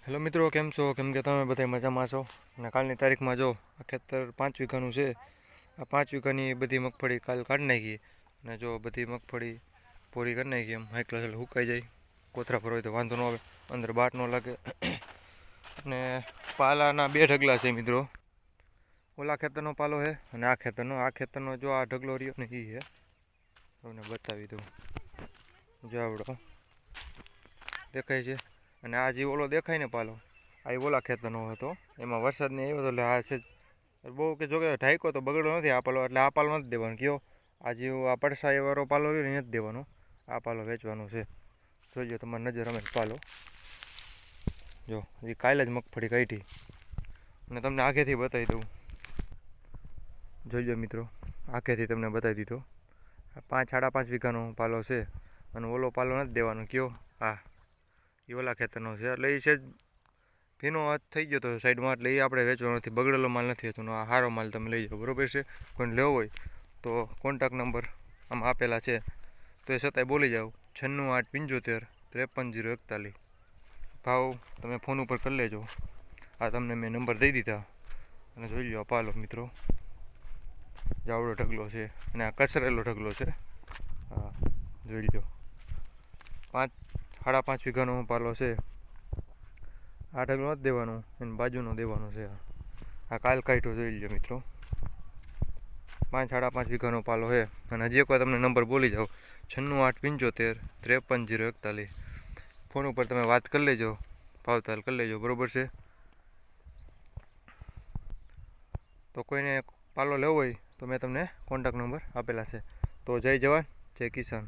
Hello મિત્રો, કેમ છો? કેમ કે તમે બધા મજામાં છો? અને કાલની તારીખમાં જો આ ખેતર 5 વીઘાનું છે. આ 5 વીઘાની બધી મગફળી કાલ કાઢી નાખી. અને જો બધી મગફળી પૂરી કરી નાખી, એમ હાઈ ક્લાસ સુકાઈ જાય. કોથરા પર હોય તો વાંધો ન આવે, અંદર બાટ ન લાગે. અને પાલાના 2 ઢગલા છે મિત્રો. ઓલા ખેતરનો પાલો છે અને આ ખેતરનો જો આ ઢગલો રહ્યો ને એ છે. તમને બતાવી દઉં, જો આવડો દેખાય છે. અને આ જે ઓલો દેખાય ને પાલો, આ ઓલા ખેતરનો હતો. એમાં વરસાદ નહીં આવ્યો તો એટલે આ છે બહુ કે જો કે ઢાંકો તો બગડો નથી આ પાલો, એટલે આ પાલો નથી દેવાનો. કયો આ જે આ પડસાઈવાળો પાલો રહ્યો ને એ નથી દેવાનો, આ પાલો વેચવાનો છે. જોઈજો તમારી નજર અમે પાલો જો એ કાલે જ મગફળી કાઢી. અને તમને આગેથી બતાવી દઉં, જોઈજો મિત્રો, આગેથી તમને બતાવી દીધો. આ 5.5 વીઘાનો પાલો છે. અને ઓલો પાલો નથી દેવાનો. કયો આ એ ઓલા ખેતરનો છે, એટલે એ છે ભીનો હાથ થઈ ગયો તો સાઈડમાં, એટલે એ આપણે વેચવાનો નથી. બગડેલો માલ નથી વેચવાનો, આ સારો માલ તમે લઈ જાઓ, બરાબર છે. કોઈને લેવો હોય તો કોન્ટેક્ટ નંબર આમાં આપેલા છે, તો એ છતાંય બોલી જાઓ 96 8 75 53 041. ભાવ તમે ફોન ઉપર કરી લેજો. આ તમને મેં નંબર દઈ દીધા. અને જોઈ લો પાલો મિત્રો, જાવડો ઢગલો છે અને આ કચરેલો ઢગલો છે. હા જોઈ લો, 5.5 વીઘાનો પાલો છે. આ ઢગલો નથી દેવાનો, એને બાજુનો દેવાનો છે. આ કાલ કાઢ્યો, જોઈ લો મિત્રો. 5.5 વીઘાનો પાલો છે. અને હજી એકવાર તમને નંબર બોલી જાઓ 96 8 75 53 041. ફોન ઉપર તમે વાત કરી લેજો, ભાવતાલ કરી લેજો, બરાબર છે. તો કોઈને પાલો લેવો હોય તો મેં તમને કોન્ટેક્ટ નંબર આપેલા છે. તો જય જવાન જય કિસાન.